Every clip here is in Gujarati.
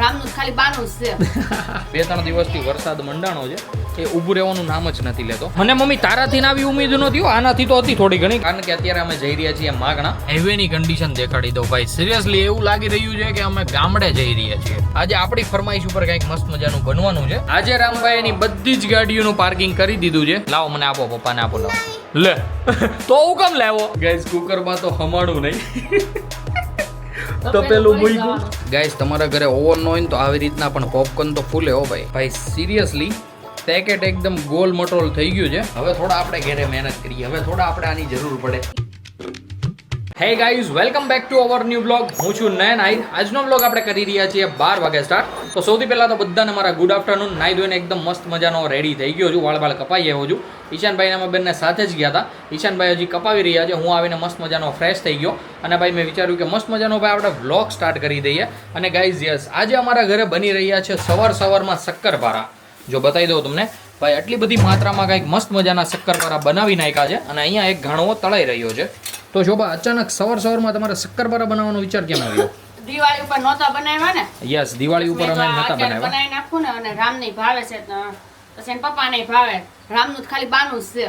રામનું ખાલી બાનું છે. 2-3 દિવસથી વરસાદ મંડાણો છે એ ઊભું રહેવાનું નામ જ નથી લેતો. મને મમ્મી તારાથી આવી ઉમ્મીદ નહોતી, આનાથી તો હતી થોડી ઘણી, કારણ કે અત્યારે અમે જઈ રહ્યા છીએ માગણા. હાઈવેની કન્ડિશન દેખાડી દો ભાઈ, સિરિયસલી એવું લાગી રહ્યું છે કે અમે ગામડે જઈ રહ્યા છીએ. આજે આપણી ફરમાઈશ ઉપર કંઈક મસ્ત મજાનું બનવાનું છે. આજે રામભાઈ એની બધી જ ગાડીઓનું પાર્કિંગ કરી દીધું છે. લાવો મને આપો, પપ્પાને આપો. લાવો લે તો હું કેમ લાવો ગાઈસ, કુકરમાં તો હમાડું નહીં તો પેલું મૂક્યું. ગાઈસ તમારા ઘરે ઓવન ન હોય ને તો આવી રીતના પણ પોપકોર્ન તો ફૂલે હો ભાઈ. ભાઈ સિરિયસલી પેકેટ એકદમ ગોલ મટોલ થઈ ગયું છે. હવે થોડા આપણે ઘરે મહેનત કરીએ, હવે થોડા આપણે આની જરૂર પડે. Hey guys, welcome back to our new blog. હું છું નયન આહિર. આજનો બ્લોગ આપણે કરી રહ્યા છીએ 12 વાગે સ્ટાર્ટ. તો સૌથી પહેલા તો બધાને મારા ગુડ આફ્ટરનૂન. નાઈ ધોઈને એકદમ મસ્ત મજાનો રેડી થઈ ગયો છું, વાળ કપાઈ આવ્યો છું. ઈશાનભાઈ અમે બંને સાથે જ ગયા હતા. ઈશાનભાઈ હજી કપાવી રહ્યા છે, હું આવીને મસ્ત મજાનો ફ્રેશ થઈ ગયો. અને ભાઈ મેં વિચાર્યું કે મસ્ત મજાનો ભાઈ આપણે વ્લોગ સ્ટાર્ટ કરી દઈએ. અને ગાઈઝ યસ, આજે અમારા ઘરે બની રહ્યા છે સવારમાં શક્કરપારા. જો બતાવી દઉં તમને ભાઈ, આટલી બધી માત્રામાં કંઈક મસ્ત મજાના શક્કરપારા બનાવી નાખ્યા છે. અને અહીંયા એક ઘાણો તળાઈ રહ્યો છે. તો શોભા, અચાનક સવારમાં તમારે શક્કરપારા બનાવવાનો વિચાર કેમ આવ્યો? દિવાળી ઉપર નહોતા બનાવ્યા ને. યસ, દિવાળી ઉપર અમે નહોતા બનાવ્યા. બનાવી નાખું ને, અને રામની ભાવે છે તો પછી એના પપ્પાને ભાવે. રામનું ખાલી બાનું જ છે,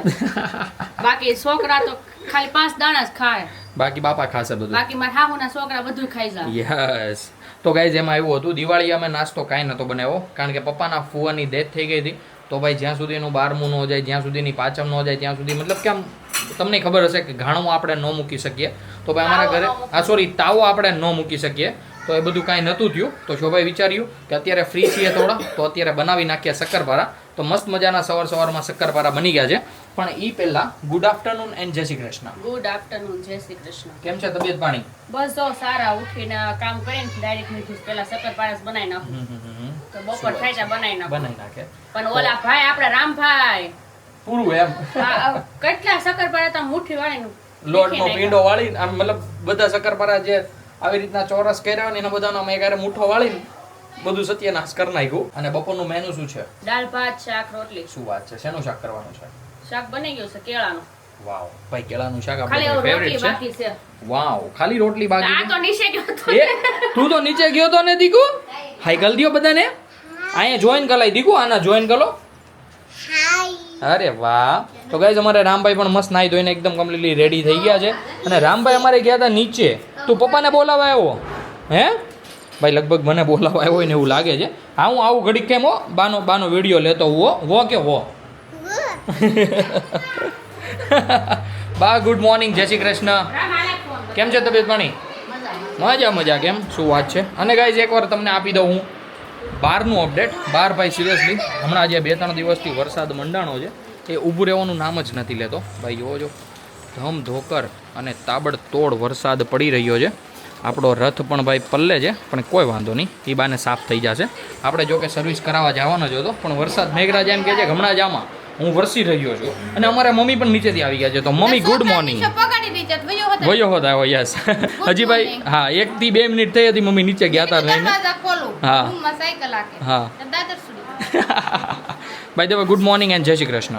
બાકી છોકરા તો ખાલી 5 દાણા જ ખાય. બાકી બાપા ખાશે બધું. બાકી મારા હાહુના છોકરા બધું ખાઈ જાય. યસ. તો ગાઈઝ એમાં એવું હતું, દિવાળી અમે નાસ્તો કાંઈ નહોતો બનાવ્યો, કારણ કે પપ્પાના ફુવાની ડેથ થઈ ગઈ હતી. તો ભાઈ જ્યાં સુધી એનું 12મું ન જાય, જ્યાં સુધીની પાચમ ન જાય, ત્યાં સુધી મતલબ કે આમ તમને ખબર હશે કે ઘાણું આપણે ન મૂકી શકીએ. તો ભાઈ અમારા ઘરે તાવો આપણે ન મૂકી શકીએ. તો એ બધું કાંઈ નહોતું થયું. તો શોભાઈ વિચાર્યું કે અત્યારે ફ્રી છીએ થોડા, તો અત્યારે બનાવી નાખીએ શક્કરપારા. તો મસ્ત મજાના સવારમાં શક્કરપારા બની ગયા છે. પણ એ પહેલા ગુડ આફ્ટરનૂન એન્ડ જય શ્રી કૃષ્ણ. ગુડ આફ્ટરનૂન, જય શ્રી કૃષ્ણ. કેમ છે તબિયત પાણી? બસ જો સારા. ઉઠીને કામ કરીને ડાયરેક્ટ મીઠું પહેલા શક્કરપારા બનાવી નાખું. તો બપોર ખાઈ બનાવી નાખે. પણ ઓલા ભાઈ આપણે રામભાઈ પૂરું એમ કેટલા શક્કરપારા તો મુઠ્ઠી વાળીને લોટનો પીંડો વાળીને આમ મતલબ બધા શક્કરપારા જે આવી રીતના ચોરસ કર્યા હોય ને એના બધાનો અમે એક મુઠ્ઠો વાળીને બધું સત્યનાશ કરી નાખ્યું. અને બપોરનું મેનુ શું છે? દાળ ભાત શાક રોટલી. શું વાત છે, શેનું શાક કરવાનું છે? શાક બની ગયું છે કેળાનું. વાવ ભાઈ, કેળાનું શાક ખાલી આપણું રોટલી ફેવરિટ બાકી છે. વાવ, ખાલી રોટલી બાકી આ તો નીચે ગયો તો. તું તો નીચે ગયો તો ને દીકુ. હાઈ કલ દિયો બધાને. અહીંયા જોઈન કરાઈ દીકુ, આના જોઈન કરો. અરે વાહ. તો ગાઈઝ અમારે રામભાઈ પણ મસ્ત નાઈ ધોઈને એકદમ કમ્પ્લીટલી રેડી થઈ ગયા છે. અને રામભાઈ અમારે ગયા હતા નીચે. તું પપ્પાને બોલાવા આવ્યો હે? ભાઈ લગભગ મને બોલાવા આવ્યો હોય ને એવું લાગે છે. હા, હું આવું ઘડીક કેમ હો, બાનો વિડીયો લેતો હો કે હો. બા ગુડ મોર્નિંગ, જય શ્રી કૃષ્ણ. કેમ છે તબિયત પાણી? મજા. કેમ, શું વાત છે? અને ગાઈઝ એકવાર તમને આપી દઉં હું બહારનું અપડેટ. બહાર ભાઈ સિરિયસલી હમણાં જે 2-3 દિવસથી વરસાદ મંડાણો છે એ ઊભું રહેવાનું નામ જ નથી લેતો. ભાઈ જોવો છો, ધમધોકર અને તાબડતોડ વરસાદ પડી રહ્યો છે. આપણો રથ પણ ભાઈ પલ્લે છે, પણ કોઈ વાંધો નહીં, એ બાને સાફ થઈ જશે. આપણે જો કે સર્વિસ કરાવવા જવાનો જ હતો, પણ વરસાદ મેઘરાજા એમ કહે છે હમણાં જ આમાં હું વરસી રહ્યો છું. અને અમારે મમ્મી પણ નીચેથી આવી ગયા છે. તો મમ્મી ગુડ મોર્નિંગ. વયો હોત આવ્યો. યસ. હજી ભાઈ હા 1 થી 2 મિનિટ થઈ હતી, મમ્મી નીચે ગયા હતા નહીં. હા ભાઈ દેવા ગુડ મોર્નિંગ એન્ડ જય શ્રી કૃષ્ણ.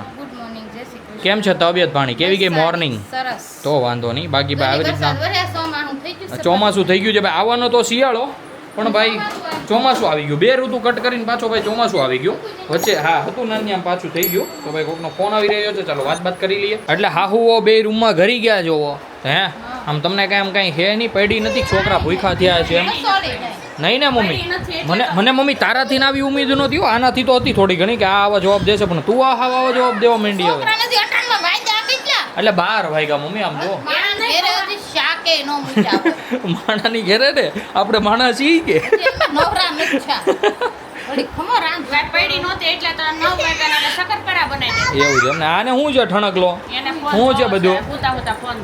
કેમ છે તબિયત પાણી? કેવી ગઈ મોર્નિંગ? તો વાંધો નહીં. બાકી ભાઈ આવી રીતના ચોમાસું થઈ ગયું છે ભાઈ. આવવાનો તો શિયાળો, પણ ભાઈ ચોમાસું આવી ગયું. 2 ઋતુ કટ કરીને પાછો ભાઈ ચોમાસું આવી ગયું વચ્ચે. હા હતું નાની, આમ પાછું થઈ ગયું. તો ભાઈ કોકનો ફોન આવી રહ્યો છે, ચાલો વાત કરી લઈએ. એટલે હાહુઓ 2 રૂમમાં ઘરી ગયા જોવો હે. આમ તમને કાંઈ હે નહીં, પડી નથી, છોકરા ભૂખા થયા છે એમ નહીં ને મમ્મી? મને મમ્મી તારાથી આવી ઉમ્મીદ નહોતી, આનાથી તો હતી થોડી ઘણી કે આ આવા જવાબ દેશે, પણ તું આવા જવાબ દેવા માંડી હવે. એટલે 12 વાગ્યા મમ્મી. આમ જો માણાની ઘેરે ને આપણે માણા છીએ કે એવું છે ને? આને શું છે ઠણકલો, શું છે બધું?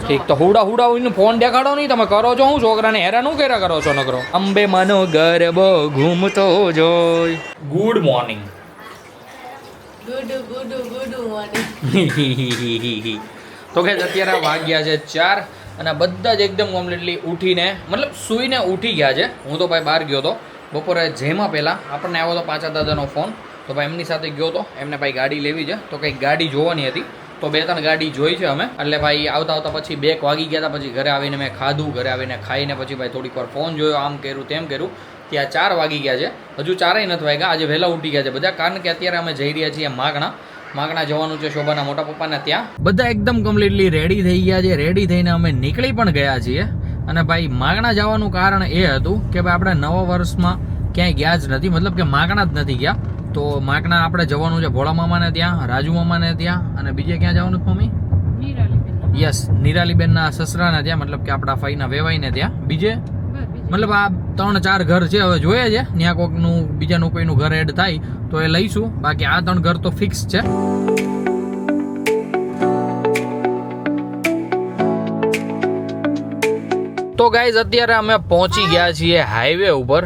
ઠીક, તો હુડા ફોન દેખાડો નહીં, તમે કરો છો હું છોકરાને હેરાન શું કર્યા કરો છો નકરો? અંબે માનો ગરબો ઘૂમતો જોઈ. Good morning. તો કે અત્યારે વાગ્યા છે 4 અને બધા જ એકદમ કમ્પ્લીટલી ઉઠીને મતલબ સૂઈને ઉઠી ગયા છે. હું તો ભાઈ બહાર ગયો હતો બપોરે જેમાં પહેલાં આપણને આવ્યો હતો પાછા દાદાનો ફોન. તો ભાઈ એમની સાથે ગયો હતો, એમને ભાઈ ગાડી લેવી છે, તો કંઈક ગાડી જોવાની હતી. તો 2-3 ગાડી જોઈ છે અમે. એટલે ભાઈ આવતા પછી 2 વાગી ગયા હતા. પછી ઘરે આવીને મેં ખાધું, ઘરે આવીને ખાઈને પછી ભાઈ થોડીક વાર ફોન જોયો, આમ કર્યું તેમ કર્યું. કે આ 4 વાગી ગયા છે, હજુ 4ય નથી વાગ્યા. આજે વહેલા ઉઠી ગયા છે બધા, કારણ કે અત્યારે અમે જઈ રહ્યા છીએ માગણા જવાનું છે શોભાના મોટા પપ્પાને ત્યાં. બધા એકદમ કમ્પ્લીટલી રેડી થઈ ગયા છે. રેડી થઈને અમે નીકળી પણ ગયા છીએ. અને ભાઈ માગણા જવાનું કારણ એ હતું કે ભાઈ આપણે નવા વર્ષમાં ક્યાંય ગયા જ નથી, મતલબ કે માગણા જ નથી ગયા. તો માગણા આપણે જવાનું છે ભોળા મામાને ત્યાં, રાજુ મામાને ત્યાં, અને બીજે ક્યાં જવાનું છે મમ્મી? યસ, નિરાલીબેનના સસરાને ત્યાં, મતલબ કે આપણા ફઈના વેવાઈને ત્યાં. બીજે મતલબ આ 3-4 ઘર છે, હવે જોઈએ છે ત્યાં કોઈકનું બીજાનું કોઈનું ઘર એડ થાય તો એ લઈશું, બાકી આ 3 ઘર તો ફિક્સ છે. તો ગાઈઝ અત્યારે અમે પહોંચી ગયા છીએ હાઈવે ઉપર,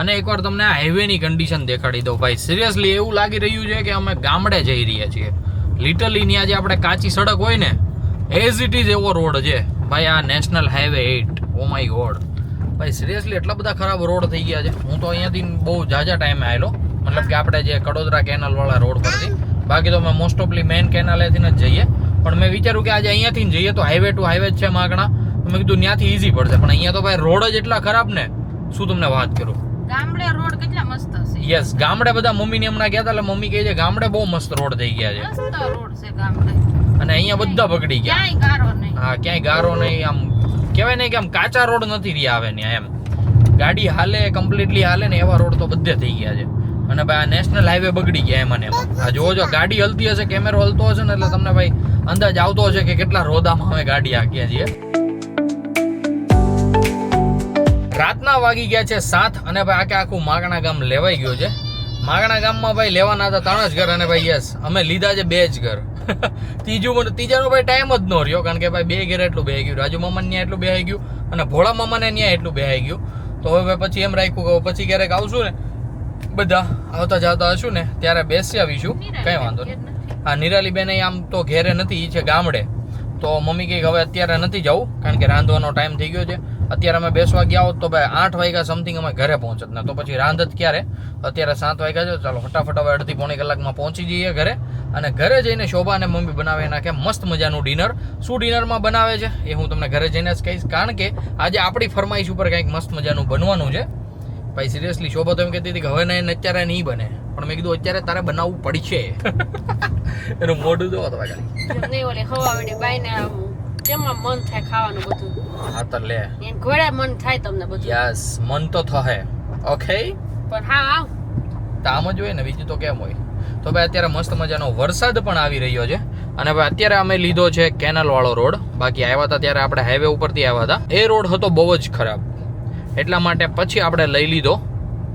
અને એકવાર તમને આ હાઈવેની કન્ડિશન દેખાડી દઉં. ભાઈ સિરિયસલી એવું લાગી રહ્યું છે કે અમે ગામડે જઈ રહ્યા છીએ. લિટરલી ત્યાં જે આપણે કાચી સડક હોય ને એઝ ઇટ ઇઝ એવો રોડ છે ભાઈ. આ national highway 8, oh my God ભાઈ, સિરિયસલી એટલા બધા ખરાબ રોડ થઈ ગયા છે. હું તો અહીંયાથી બહુ ઝાઝા ટાઈમે આવેલો, મતલબ કે આપણે જે કડોદરા કેનાલ વાળા રોડ પરથી, બાકી તો અમે મોસ્ટ ઓફલી મેઇન કેનાલેથી જ જઈએ. પણ મેં વિચાર્યું કે આજે અહીંયાથી જઈએ તો હાઈવે ટુ હાઈવે જ છે માગણા, તો મેં કીધું ત્યાંથી ઈઝી પડશે. પણ અહીંયા તો ભાઈ રોડ જ એટલા ખરાબ ને, શું તમને વાત કરું. ગામડે રોડ કેટલા મસ્ત છે. યસ, ગામડે બધા મમ્મીને હમણાં ગયા હતા, એટલે મમ્મી કહે છે ગામડે બહુ મસ્ત રોડ થઈ ગયા છે. મસ્ત રોડ છે ગામડે, અને અહીંયા બધા બગડી ગયા. ક્યાંય ગારો નહીં. હા, ક્યાંય ગારો નહીં. આમ કહેવાય ને કે આમ કાચા રોડ નથી રહ્યા આવે ને, એમ ગાડી હાલે કમ્પ્લીટલી હાલે ને એવા રોડ તો બધે થઈ ગયા છે. અને ભાઈ આ નેશનલ હાઈવે બગડી ગયા એમાં ને એમાં. આ જોવો, ગાડી હલતી હશે, કેમેરો હલતો હશે ને, એટલે તમને ભાઈ અંદાજ આવતો હશે કે કેટલા રોદામાં અમે ગાડી હાંક્યા છીએ. રાતના વાગી ગયા છે 7, અને ભાઈ આખું માગણા ગામ લેવાઈ ગયું છે. માગણા ગામમાં ભાઈ લેવાના હતા 3 જ ઘર, અને ભાઈ યસ અમે લીધા છે 2 જ ઘર. ત્રીજાનો ભાઈ ટાઈમ જ ન રહ્યો, કારણ કે ભાઈ 2 ઘેર એટલું બેહી ગયું. રાજુ મામાને ત્યાં એટલું બેહી ગયું, અને ભોળા મામાને ત્યાં એટલું બેહી ગયું. તો હવે પછી એમ રાખ્યું કે પછી ક્યારેક આવશું ને, બધા આવતા જતા હશું ને, ત્યારે બેસી આવીશું, કઈ વાંધો નહીં. હા, નિરાલી બેન આમ તો ઘેરે નથી, એ છે ગામડે. તો મમ્મી કહે હવે અત્યારે નથી જવું, કારણ કે રાંધવાનો ટાઈમ થઈ ગયો છે. અત્યારે અમે બેસવા ગયા હોત તો ભાઈ 8 વાગ્યા સમથિંગ અમે ઘરે પહોંચત ને, તો પછી રાંધત ક્યારે. અત્યારે 7 વાગ્યા છે, ચાલો ફટાફટ હવે અડધી-પોણી કલાકમાં પહોંચી જઈએ ઘરે. અને ઘરે જઈને શોભા અને મમ્મી બનાવે નાખે મસ્ત મજાનું ડિનર. શું ડિનરમાં બનાવે છે એ હું તમને ઘરે જઈને જ કહીશ, કારણ કે આજે આપણી ફરમાઈશ ઉપર કંઈક મસ્ત મજાનું બનવાનું છે. ભાઈ સિરિયસલી શોભા તો એમ કહેતી હતી કે હવે નહીં અત્યારે નહીં બને, પણ મેં કીધું અત્યારે તારે બનાવવું પડશે. એનું મોઢું જોવો તો નહીં ઓલે હવાવેડી બાઈને કેમાં મન થાય ખાવાનું બધું. હા તો લે, એન ઘોડે મન થાય તમને બધું. યસ, મન તો થશે. ઓકે, પણ હા આવ તો આમ જ હોય ને, બીજું તો કેમ હોય. તો ભાઈ અત્યારે મસ્ત મજાનો વરસાદ પણ આવી રહ્યો છે. અને ભાઈ અત્યારે અમે લીધો છે કેનલ વાળો રોડ. બાકી આવ્યા હતા ત્યારે આપણે હાઈવે ઉપરથી આવ્યા હતા, એ રોડ હતો બહુ જ ખરાબ, એટલા માટે પછી આપણે લઈ લીધો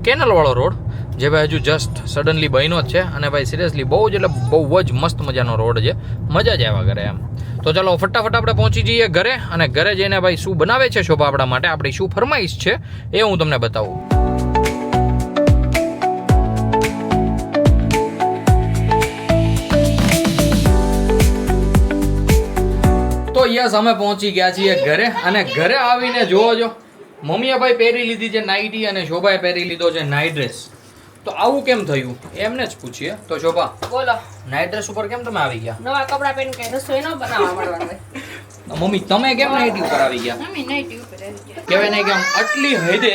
કેનલ વાળો રોડ, જે ભાઈ હજુ જસ્ટ સડનલી બન્યો જ છે. અને ભાઈ સિરિયસલી બહુ જ એટલે બહુ જ મસ્ત મજાનો રોડ છે, મજા જ આવ્યા કરે એમ. તો ચાલો ફટાફટ આપણે પહોંચી જઈએ ઘરે, અને ઘરે જઈને ભાઈ શું બનાવે છે શોભા આપણા માટે, આપણી શું ફરમાઈશ છે એ હું તમને બતાવું. તો યસ, અમે પહોંચી ગયા છીએ ઘરે, અને ઘરે આવીને જોવો છો મમ્મીએ ભાઈ પહેરી લીધી છે નાઇટી, અને શોભાએ પહેરી લીધો છે નાઇટ ડ્રેસ. તો આવું કેમ થયું એમને જ પૂછીએ. તો શોભા બોલો, નાઇટ ડ્રેસ ઉપર કેમ તમે આવી ગયા? નવા કપડા પહેરીને કઈ રસોઈ ન બનાવવા મળવાનું. મમ્મી તમે કેમ નાઇટી ઉપર આવી ગયા? મમ્મી નાઈટી ઉપર આવી ગયા. કહેવાય ને કે આમ આટલી હદે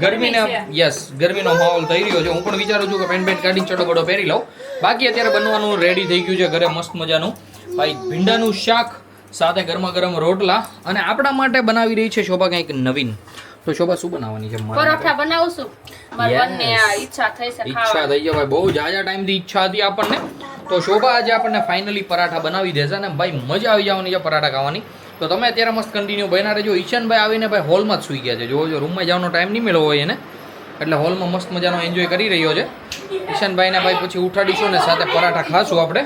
ગરમીને, યસ ગરમીનો માહોલ થઈ રહ્યો છે. હું પણ વિચારું છું કે પેન્ટ કાઢી ચડો પહેરી લઉં. બાકી અત્યારે બનવાનું રેડી થઈ ગયું છે ઘરે મસ્ત મજાનું ભાઈ ભીંડાનું શાક સાથે ગરમા ગરમ રોટલા, અને આપણા માટે બનાવી રહી છે શોભા કંઈક નવીન. તો શોભા શું બનાવવાની છે? પરોઠા બનાવશું. મારી બંને આ ઈચ્છા થઈ છે ઈચ્છા ખાવાની. થઈ છે ભાઈ, બહુ જાજા ટાઈમથી ઈચ્છા હતી આપણને. તો શોભા આજે આપણને ફાઇનલી પરાઠા બનાવી દેશે, અને ભાઈ મજા આવી જવાની છે પરાઠા ખાવાની. તો તમે અત્યારે મસ્ત કન્ટિન્યુ બન્યા રહેજો. ઈશાનભાઈ આવીને ભાઈ હોલમાં જ સૂઈ ગયા છે. જો રૂમમાં જવાનો ટાઈમ નહીં મળ્યો હોય એને, એટલે હોલમાં મસ્ત મજાનો એન્જોય કરી રહ્યો છે. ઈશાનભાઈને ભાઈ પછી ઉઠાડીશું ને સાથે પરાઠા ખાશું આપણે.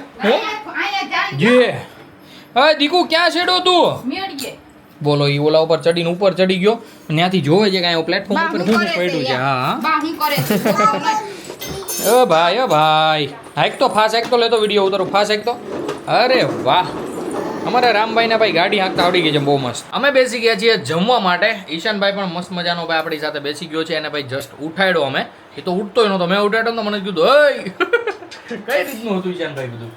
જે હા દીકુ ક્યાં છેડો તું? બોલો, ઈ ઓલા ઉપર ચડીને ઉપર ચડી ગયો, ત્યાંથી જોવે છે કે અહીંયા પ્લેટફોર્મ ઉપર શું પડ્યું છે. હા ઓ ભાઈ હાઈક તો ફાસ હાઈક તો લેતો વિડીયો ઉતારો ફાસ હાઈક તો. અરે વાહ, અમારા રામભાઈને ભાઈ ગાડી હાંકતા આવડી ગઈ છે બહુ મસ્ત. અમે બેસી ગયા છીએ જમવા માટે. ઈશાનભાઈ પણ મસ્ત મજાનો ભાઈ આપણી સાથે બેસી ગયો છે, અને ભાઈ જસ્ટ ઉઠાડ્યો અમે. એ તો ઉઠતો નહોતો, મેં ઉઠાડ્યો તો મને કીધું ઓય કઈ રીતનું હતું ઈશાનભાઈ બધું?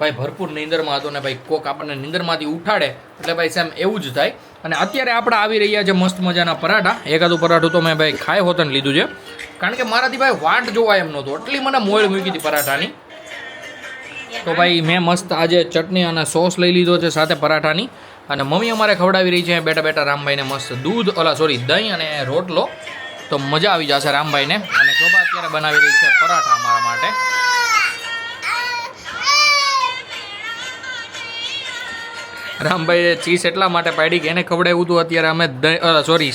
ભાઈ ભરપૂર નીંદરમાં હતો ને ભાઈ કોક આપણને નીંદરમાંથી ઉઠાડે એટલે ભાઈ સેમ એવું જ થાય. અને અત્યારે આપણે આવી રહ્યા છે મસ્ત મજાના પરાઠા. એકાદું પરાઠું તો મેં ભાઈ ખાય હોત ને લીધું છે, કારણ કે મારાથી ભાઈ વાટ જોવાય એમ નહોતું, એટલી મને મોડ મૂકી હતી પરાઠાની. તો ભાઈ મેં મસ્ત આજે ચટણી અને સોસ લઈ લીધો છે સાથે પરાઠાની. અને મમ્મી અમારે ખવડાવી રહી છે બેઠા બેઠા રામભાઈને મસ્ત દહીં અને રોટલો. તો મજા આવી જશે રામભાઈને. અને શોભા અત્યારે બનાવી રહી છે પરાઠા અમારા માટે. રામભાઈએ ચીઝ એટલા માટે પાડી કે એને ખવડાવ્યું હતું. અત્યારે અમે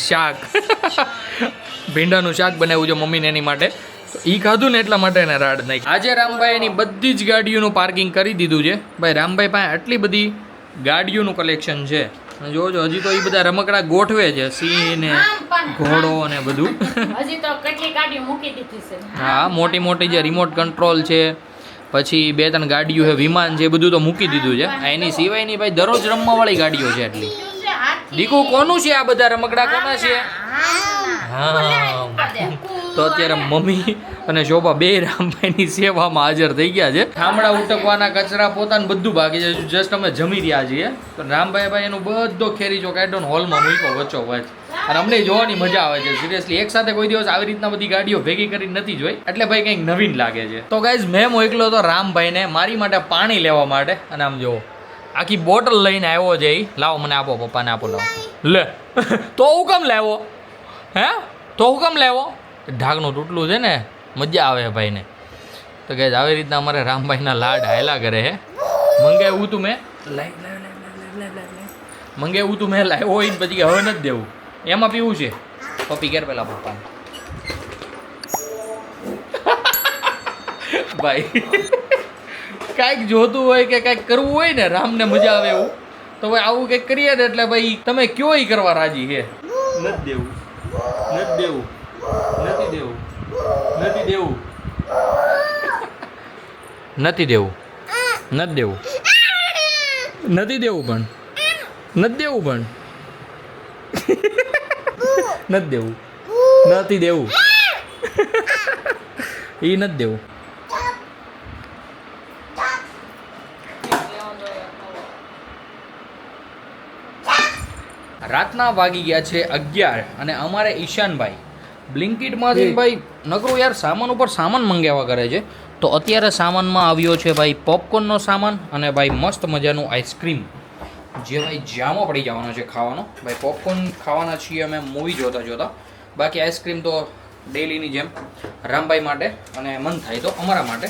શાક ભીંડાનું શાક બનાવ્યું છે મમ્મીને એની માટે. એ ખાધું ને એટલા માટે એને રાડ નહીં. આજે રામભાઈ એની બધી જ ગાડીઓનું પાર્કિંગ કરી દીધું છે. ભાઈ રામભાઈ પાસે આટલી બધી ગાડીઓનું કલેક્શન છે. જોજો હજી તો એ બધા રમકડા ગોઠવે છે, સિંહ ને ઘોડો ને બધું. હજી તો કેટલી ગાડીઓ મૂકી દીધી છે. હા, મોટી મોટી જે રિમોટ કંટ્રોલ છે, પછી 2-3 ગાડીઓ છે, વિમાન છે, બધું તો મૂકી દીધું છે. એની સિવાયની ભાઈ દરરોજ રમવા વાળી ગાડીઓ છે એટલી. દીકુ કોનું છે આ બધા રમકડા, કોના છે? હા, તો અત્યારે મમ્મી અને શોભા બે રામભાઈની સેવામાં હાજર થઈ ગયા છે. ઠામડા ઉટકવાના, કચરા પોતાનું બધું બાકી છે. જસ્ટ અમે જમી રહ્યા છીએ. તો રામભાઈ ભાઈ એનું બધો ખેરીચો કાઢ્યો હોલમાં મૂક્યો વચ્ચો વચ. અને અમને જોવાની મજા આવે છે સિરિયસલી. એક સાથે કોઈ દિવસ આવી રીતના બધી ગાડીઓ ભેગી કરી નથી જોઈ, એટલે ભાઈ કંઈક નવીન લાગે છે. તો ગાઈઝ મેં મોકલ્યો તો રામભાઈને મારી માટે પાણી લેવા માટે. અને આમ જુઓ આખી બોટલ લઈને આવ્યો છે. લાવો મને આપો, પપ્પાને આપો, લાવો. લે તો હું કેમ લેવો? હે તો હું કેમ લેવો? ઢાકનું તૂટલું છે ને, મજા આવે ભાઈને. તો ગાઈઝ આવી રીતના અમારે રામભાઈના લાડ હાયલા કરે હે. મંગાવ્યું તું મેં લાવ્યો હોય ને પછી હવે નથી દેવું. એમાં પીવું છે પપ્પી કેર પેલા પપ્પાને. ભાઈ કાંઈક જોતું હોય કે કાંઈક કરવું હોય ને રામને મજા આવે એવું, તો ભાઈ આવું કંઈક કરીએ ને એટલે ભાઈ તમે કયો ઈ કરવા રાજી છે. નથી દેવું, નથી દેવું, નથી દેવું, નથી દેવું, નથી દેવું, નથી દેવું, નથી દેવું, પણ નથી દેવું, પણ નથી દેવું, નથી દેવું, એ નથી દેવું. રાતના વાગી ગયા છે 11 અને અમારે ઈશાનભાઈ બ્લિંકિટમાંથી ભાઈ નકરું યાર સામાન ઉપર સામાન મંગાવ્યા કરે છે. તો અત્યારે સામાનમાં આવ્યો છે ભાઈ પોપકોર્નનો સામાન અને ભાઈ મસ્ત મજાનું આઈસ્ક્રીમ, જે ભાઈ જામો પડી જવાનો છે ખાવાનો. ભાઈ પોપકોર્ન ખાવાના છીએ અમે મૂવી જોતા. બાકી આઈસ્ક્રીમ તો ડેલીની જેમ રામભાઈ માટે અને મન થાય તો અમારા માટે.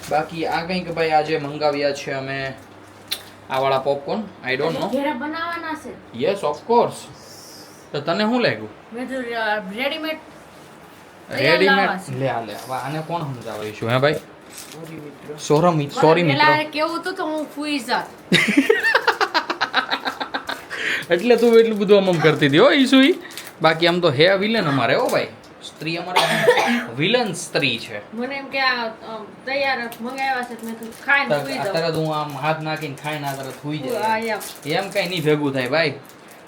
બાકી આ કંઈક ભાઈ આજે મંગાવ્યા છે અમે આ વાળા પોપકોર્ન. I don't know. ઘરે બનાવવાના છે? Yes of course. તો તને શું લાગ્યું? મેં તો રેડીમેડ લે આને કોણ સમજાવીશું? હે ભાઈ સોરી મિત્રો, કેવું હતું તો હું ફૂઈ જાત. એટલે તું એટલું બધું આમ કરતી હતી હો ઈસુઈ. બાકી આમ તો હે વિલન અમારે હો ભાઈ. સ્ત્રી અમારે વિલન સ્ત્રી છે. મને એમ કે આ તૈયાર મંગાવ્યા છે મેં તો ખાઈને સુઈ જાઉં. અત્યારે તું આમ હાથ નાખીને ખાઈને આ તરત સુઈ જાય એમ કઈ નહીં ભેગું થાય ભાઈ.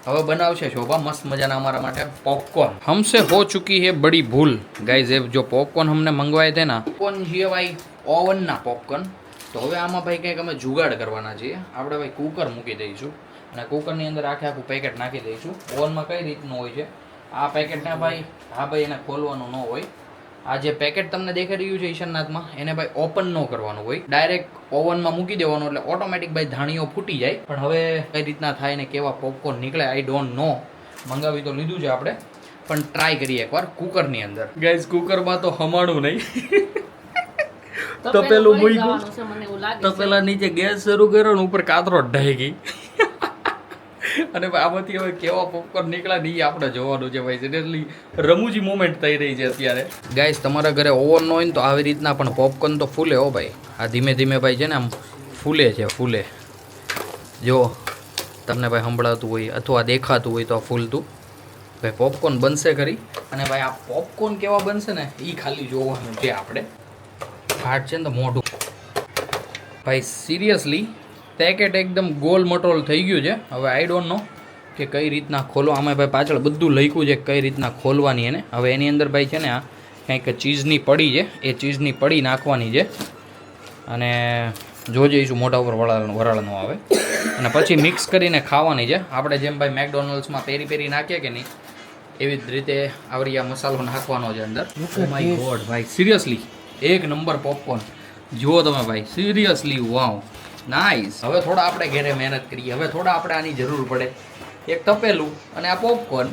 હવે બનાવશે શોભા મસ્ત મજાના અમારા માટે પોપકોર્ન. हमसे हो चुकी है बड़ी भूल गाइस. जो पॉपकॉर्न हमने मंगवाए थे ना, पॉपकॉर्न છે ભાઈ ઓવનના પોપકોર્ન. તો હવે આમાં ભાઈ કંઈક અમે જુગાડ કરવાના છીએ. આપણે ભાઈ કુકર મૂકી દઈશું અને કુકરની અંદર આખું પેકેટ નાખી દઈશું. ઓવનમાં કઈ રીતનું હોય છે આ પેકેટને ભાઈ? હા ભાઈ, એને ખોલવાનું ન હોય. આ જે પેકેટ તમને દેખાઈ રહ્યું છે ઈશાનનાથમાં, એને ભાઈ ઓપન ન કરવાનું હોય, ડાયરેક્ટ ઓવનમાં મૂકી દેવાનું એટલે ઓટોમેટિક ભાઈ ધાણીઓ ફૂટી જાય. પણ હવે કઈ રીતના થાય ને કેવા પોપકોર્ન નીકળે આઈ ડોન્ટ નો. મંગાવી તો લીધું છે આપણે, પણ ટ્રાય કરીએ એકવાર કુકરની અંદર. ગાઈઝ કુકરમાં તો હમાણું નહીં. તો પેલું મૂક્યું તો પેલા નીચે ગેસ શરૂ કર્યો ને ઉપર કાતરો ઢાઈ ગઈ. અને આમાંથી હવે કેવા પોપકોર્ન નીકળ્યા નહીં આપણે જોવાનું છે ભાઈ. સિરિયસલી રમૂજી મોમેન્ટ થઈ રહી છે અત્યારે. ગાઈસ તમારા ઘરે ઓવન ન હોય ને તો આવી રીતના પણ પોપકોર્ન તો ફૂલે હો ભાઈ. આ ધીમે ધીમે ભાઈ છે ને આમ ફૂલે છે, ફૂલે. જો તમને ભાઈ સંભળાતું હોય અથવા દેખાતું હોય તો આ ફૂલતું ભાઈ પોપકોર્ન બનશે ખરી. અને ભાઈ આ પોપકોર્ન કેવા બનશે ને એ ખાલી જોવાનું છે આપણે. ફાટ છે ને તો મોઢું ભાઈ સિરિયસલી પેકેટ એકદમ ગોલ મટોલ થઈ ગયું છે. હવે આઈ ડોન્ટ નો કે કઈ રીતના ખોલવા. આમાં ભાઈ પાછળ બધું લખ્યું છે કઈ રીતના ખોલવાની એને. હવે એની અંદર ભાઈ છે ને આ કંઈક ચીઝની પડી છે, એ ચીઝની પડી નાખવાની છે. અને જોજે ઈશું મોઢા ઉપર વરાળ ન આવે. અને પછી મિક્સ કરીને ખાવાની છે. આપણે જેમ ભાઈ મેકડોનલ્ડ્સમાં પેરી પેરી નાખીએ કે નહીં એવી જ રીતે આવરી આ મસાલો નાખવાનો છે અંદર. ઓ માય ગોડ ભાઈ, સિરિયસલી એક નંબર પોપકોર્ન. જુઓ તમે ભાઈ, સિરિયસલી વાવ, નાઇસ. હવે થોડા આપણે ઘરે મહેનત કરીએ. હવે થોડા આપણે આની જરૂર પડે. એક તપેલું અને આ પોપકોર્ન.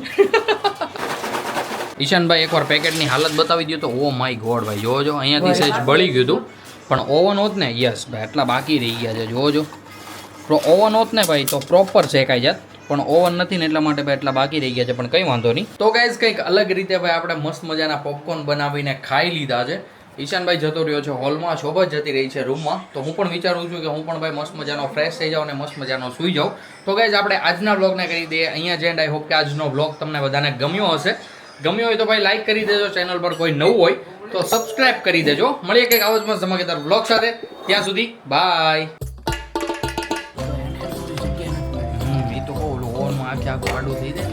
ઈશાનભાઈ એકવાર પેકેટની હાલત બતાવી દો તો ઓ માય ગોડ ભાઈ, જોજો અહીંયાથી સહેજ બળી ગયું હતું. પણ ઓવન હોત ને, યસ ભાઈ, એટલા બાકી રહી ગયા છે. જોજો ઓવન હોત ને ભાઈ તો પ્રોપર શેકાઈ જાત. પણ ઓવન નથી ને એટલા માટે ભાઈ એટલા બાકી રહી ગયા છે. પણ કંઈ વાંધો નહીં. તો ગાઈઝ કંઈક અલગ રીતે ભાઈ આપણે મસ્ત મજાના પોપકોર્ન બનાવીને ખાઈ લીધા છે. ઈશાનભાઈ જતો રહ્યો છે હોલમાં, શોભા જતી રહી છે રૂમમાં. તો હું પણ વિચારું છું કે હું પણ ભાઈ મસ્ત મજાનો ફ્રેશ થઈ જાઉં અને મસ્ત મજાનો સૂઈ જાઉં. તો ગાઈઝ આપણે આજના વ્લોગને કરી દઈએ અહીંયા જ એન્ડ. આઈ હોપ કે આજનો વ્લોગ તમને બધાને ગમ્યો હશે. ગમ્યો હોય તો ભાઈ લાઈક કરી દેજો. ચેનલ પર કોઈ નવું હોય તો સબસ્ક્રાઇબ કરી દેજો. મળીએ કંઈક આવો જ મસ્ત ધમાકેદાર વ્લોગ સાથે. ત્યાં સુધી બાય. એ તો કહું ઓવનમાં આખે આખું આડું થઈ જાય.